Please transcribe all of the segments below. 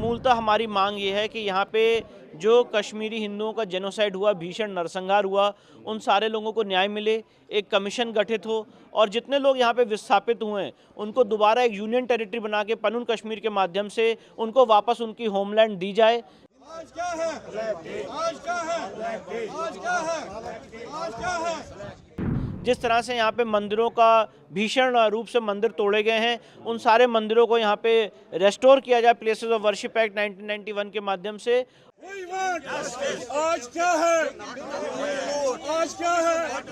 मूलतः हमारी मांग ये है कि यहाँ पे जो कश्मीरी हिंदुओं का जेनोसाइड हुआ, भीषण नरसंहार हुआ, उन सारे लोगों को न्याय मिले, एक कमीशन गठित हो और जितने लोग यहाँ पे विस्थापित हुए हैं उनको दोबारा एक यूनियन टेरिटरी बना के पनून कश्मीर के माध्यम से उनको वापस उनकी होमलैंड दी जाए। आज क्या है? आज क्या है? आज क्या है? आज क्या है? जिस तरह से यहाँ पे मंदिरों का भीषण रूप से मंदिर तोड़े गए हैं, उन सारे मंदिरों को यहाँ पे रेस्टोर किया जाए प्लेसेस ऑफ वर्शिप एक्ट 1991 के माध्यम से। आज क्या है? आज क्या है?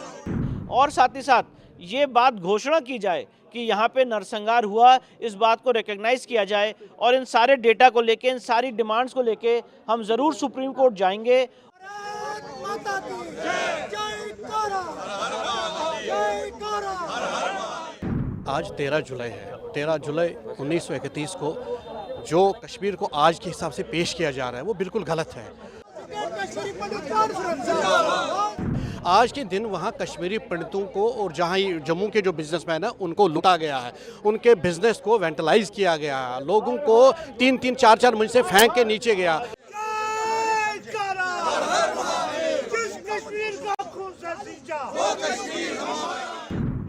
और साथ ही साथ ये बात घोषणा की जाए कि यहाँ पे नरसंहार हुआ, इस बात को रिकग्नाइज किया जाए और इन सारे डेटा को लेके, इन सारी डिमांड्स को लेके हम ज़रूर सुप्रीम कोर्ट जाएंगे। आज 13 जुलाई है। 13 जुलाई 1931 को जो कश्मीर को आज के हिसाब से पेश किया जा रहा है वो बिल्कुल गलत है। आज के दिन वहाँ कश्मीरी पंडितों को और जहाँ जम्मू के जो बिजनेसमैन हैं उनको लूटा गया है, उनके बिजनेस को वेंटलाइज किया गया है, लोगों को 3-3, 4-4 मंजिल से फेंक के नीचे गया।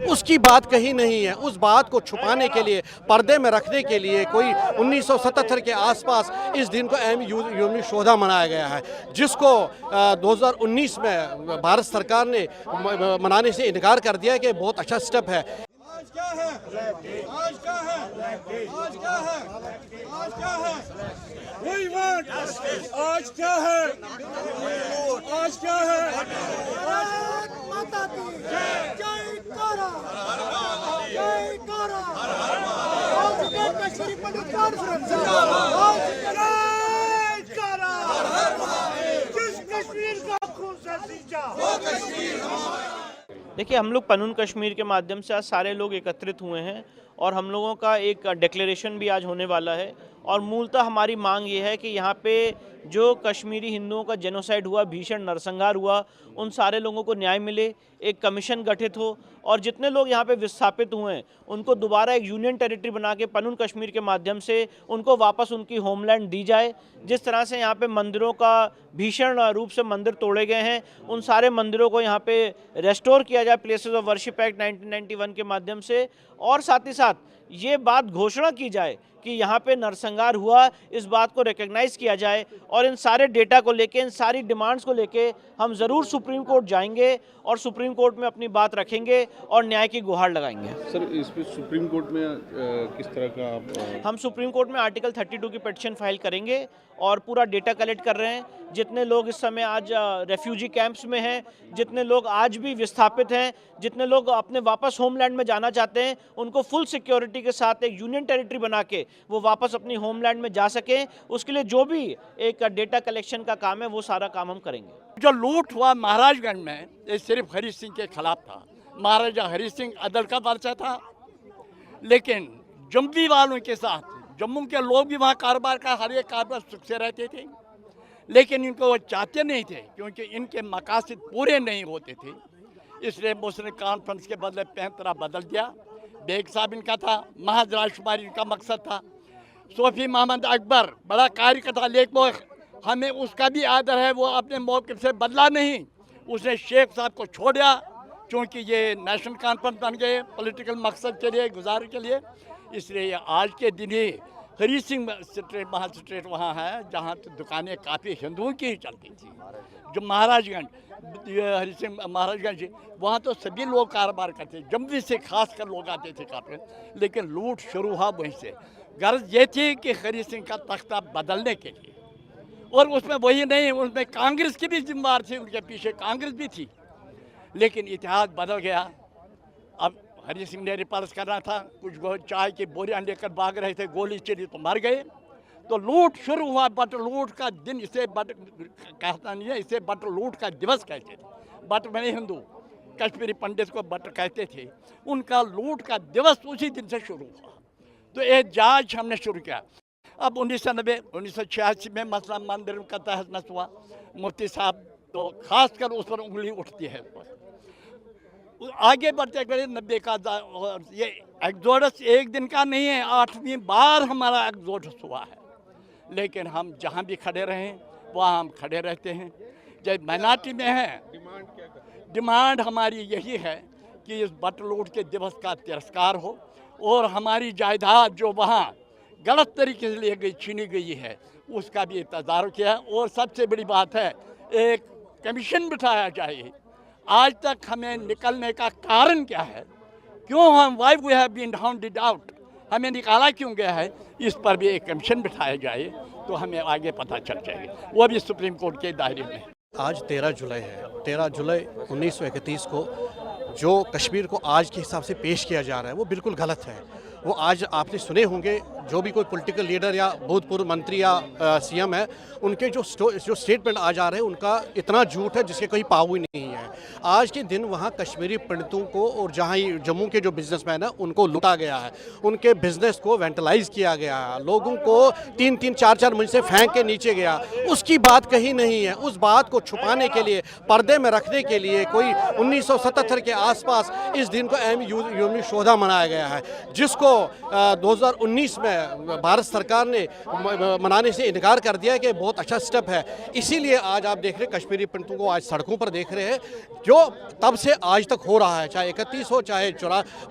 उसकी बात कहीं नहीं है। उस बात को छुपाने के लिए, पर्दे में रखने के लिए कोई 1977 के आसपास इस दिन को अहम यौम शोधा मनाया गया है, जिसको 2019 में भारत सरकार ने मनाने से इनकार कर दिया कि बहुत अच्छा स्टेप है। आज क्या है? आज क्या है? आज क्या है? आज क्या है? आज क्या है? आज क्या है? देखिए, हम लोग पनून कश्मीर के माध्यम से आज सारे लोग एकत्रित हुए हैं और हम लोगों का एक डिक्लेरेशन भी आज होने वाला है और मूलतः हमारी मांग ये है कि यहाँ पे जो कश्मीरी हिंदुओं का जेनोसाइड हुआ, भीषण नरसंहार हुआ, उन सारे लोगों को न्याय मिले, एक कमीशन गठित हो और जितने लोग यहाँ पे विस्थापित हुए हैं उनको दोबारा एक यूनियन टेरिटरी बना के पनून कश्मीर के माध्यम से उनको वापस उनकी होमलैंड दी जाए। जिस तरह से यहाँ पे मंदिरों का भीषण रूप से मंदिर तोड़े गए हैं, उन सारे मंदिरों को यहाँ पे रेस्टोर किया जाए प्लेसेस ऑफ वर्शिप एक्ट 1991 के माध्यम से और साथ ही साथ ये बात घोषणा की जाए कि यहाँ पे नरसंहार हुआ, इस बात को रिकग्नाइज किया जाए और इन सारे डेटा को लेके, इन सारी डिमांड्स को लेके हम ज़रूर सुप्रीम कोर्ट जाएंगे और सुप्रीम कोर्ट में अपनी बात रखेंगे और न्याय की गुहार लगाएंगे। सर, इस पे सुप्रीम कोर्ट में किस तरह का आप हम सुप्रीम कोर्ट में आर्टिकल 32 की पिटीशन फाइल करेंगे और पूरा डेटा कलेक्ट कर रहे हैं। जितने लोग इस समय आज रेफ्यूजी कैंप्स में हैं, जितने लोग आज भी विस्थापित हैं, जितने लोग अपने वापस होमलैंड में जाना चाहते हैं, उनको फुल सिक्योरिटी के साथ एक यूनियन टेरिटरी बना के वो वापस अपनी होमलैंड में जा सकें, उसके लिए जो भी एक डेटा कलेक्शन का काम है वो सारा काम हम करेंगे। जो लूट हुआ महाराजगंज में, ये सिर्फ हरी सिंह के खिलाफ था। महाराजा हरी सिंह अदल का पर्चा था, लेकिन जम्मू वालों के साथ जम्मू के लोग भी वहाँ कारोबार का हर एक कारोबार सुख से रहते थे, लेकिन इनको वो चाहते नहीं थे क्योंकि इनके मकासद पूरे नहीं होते थे। इसलिए मुस्लिम कॉन्फ्रेंस के बदले पैंतरा बदल दिया। बेग साहब इनका था, महज राजकुमारी इनका मकसद था। सोफी मोहम्मद अकबर बड़ा कार्यकर्ता, लेकिन हमें उसका भी आदर है, वो अपने मौक़िफ़ से बदला नहीं। उसने शेख साहब को छोड़ा क्योंकि ये नेशनल कॉन्फ्रेंस बन गए पॉलिटिकल मकसद के लिए, गुजार के लिए। इसलिए आज के दिन ही हरी सिंह स्ट्रीट, महा स्ट्रीट वहाँ है जहाँ तो दुकानें काफ़ी हिंदुओं की ही चलती थी। जो महाराजगंज, हरी सिंह महाराजगंज, वहाँ तो सभी लोग कारोबार करते, जम्मू से खास कर लोग आते थे काफ़ी, लेकिन लूट शुरू हुआ वहीं से। गर्ज ये थी कि हरी सिंह का तख्ता बदलने के लिए, और उसमें वही नहीं, उसमें कांग्रेस की भी जिम्मेदार थी, उनके पीछे कांग्रेस भी थी, लेकिन इतिहास बदल गया। अब हरी सिंह ने रिपल्स करना था, कुछ चाय की बोरियां लेकर भाग रहे थे, गोली चली तो मर गए। तो लूट शुरू हुआ। बट लूट का दिन इसे बट कहता नहीं है, इसे बट लूट का दिवस कहते थे। बट मैंने हिंदू कश्मीरी पंडित को बट कहते थे, उनका लूट का दिवस उसी दिन से शुरू हुआ। तो एहतजाज हमने शुरू किया। अब 1990, 1986 में मसला मंदिर का तहस नस हुआ। मुफ्ती साहब तो खास कर उस पर उंगली उठती है। आगे बढ़ते गए 90 का ये एग्जोडस एक दिन का नहीं है, 8वीं बार हमारा एग्जोडस हुआ है। लेकिन हम जहाँ भी खड़े रहें वहाँ हम खड़े रहते हैं। जब माइनॉरिटी में हैं, डिमांड हमारी यही है कि इस बटलूट के दिवस का तिरस्कार हो और हमारी जायदाद जो वहाँ गलत तरीके से ले गई, छीनी गई है, उसका भी तदारुक किया। और सबसे बड़ी बात है, एक कमीशन बिठाया जाए। आज तक हमें निकलने का कारण क्या है, क्यों हम why we have been hounded out, हमें निकाला क्यों गया है, इस पर भी एक कमीशन बिठाया जाए तो हमें आगे पता चल जाएगा, वो भी सुप्रीम कोर्ट के दायरे में। आज 13 जुलाई है। 13 जुलाई 1931 को जो कश्मीर को आज के हिसाब से पेश किया जा रहा है वो बिल्कुल गलत है। वो आज आपने सुने होंगे, जो भी कोई पॉलिटिकल लीडर या भूतपूर्व मंत्री या सीएम है, उनके जो स्टेटमेंट आज आ रहे हैं उनका इतना झूठ है जिसके कोई पाव ही नहीं है। आज के दिन वहाँ कश्मीरी पंडितों को और जहाँ ये जम्मू के जो बिजनेसमैन है उनको लूटा गया है, उनके बिजनेस को वेंटलाइज किया गया है, लोगों को 3-3, 4-4 मंजिल से फेंक के नीचे गया। उसकी बात कहीं नहीं है। उस बात को छुपाने के लिए, पर्दे में रखने के लिए कोई 1977 के आसपास इस दिन को अहम यौम शोधा मनाया गया है, जिसको 2019 में भारत सरकार ने मनाने से इनकार कर दिया कि बहुत अच्छा स्टेप है। इसीलिए आज आप देख रहे हैं कश्मीरी पंडितों को आज सड़कों पर देख रहे हैं, जो तब से आज तक हो रहा है, चाहे 31 हो, चाहे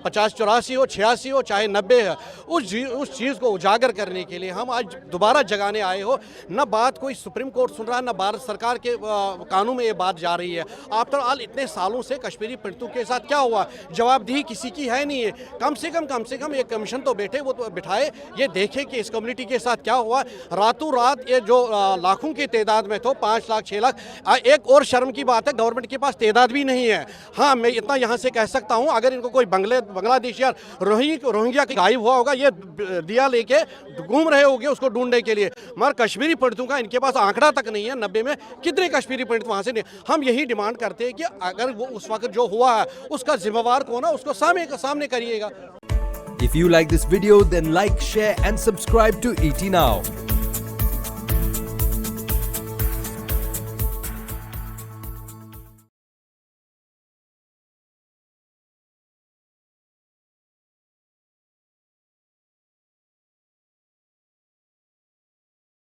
50-84 हो, 86 हो, चाहे 90 है, उस चीज़ को उजागर करने के लिए हम आज दोबारा जगाने आए हो। न बात कोई सुप्रीम कोर्ट सुन रहा है, न भारत सरकार के कानून में ये बात जा रही है। आफ्टर ऑल इतने सालों से कश्मीरी पंडितों के साथ क्या हुआ, जवाबदेही किसी की है नहीं है। कम से कम एक कमीशन तो बैठे, वो तो बिठाए, ये देखे कि इस कम्युनिटी के साथ क्या हुआ। रातों रात ये जो लाखों की तादाद में तो 5 लाख 6 लाख, एक और शर्म की बात है गवर्नमेंट के पास तादाद भी नहीं है। हाँ, मैं इतना यहाँ से कह सकता हूँ, अगर इनको कोई बांग्लादेश या रोहिंग्या गायब हुआ होगा, ये दिया लेके घूम रहे होंगे उसको ढूंढने के लिए, मगर कश्मीरी पंडितों का इनके पास आंकड़ा तक नहीं है। 90 में कितने कश्मीरी पंडित वहाँ से नहीं। हम यही डिमांड करते हैं कि अगर वो उस वक्त जो हुआ है उसका जिम्मेवार कौन है, उसको सामने करिएगा। If you like this video, then like, share and subscribe to ET Now.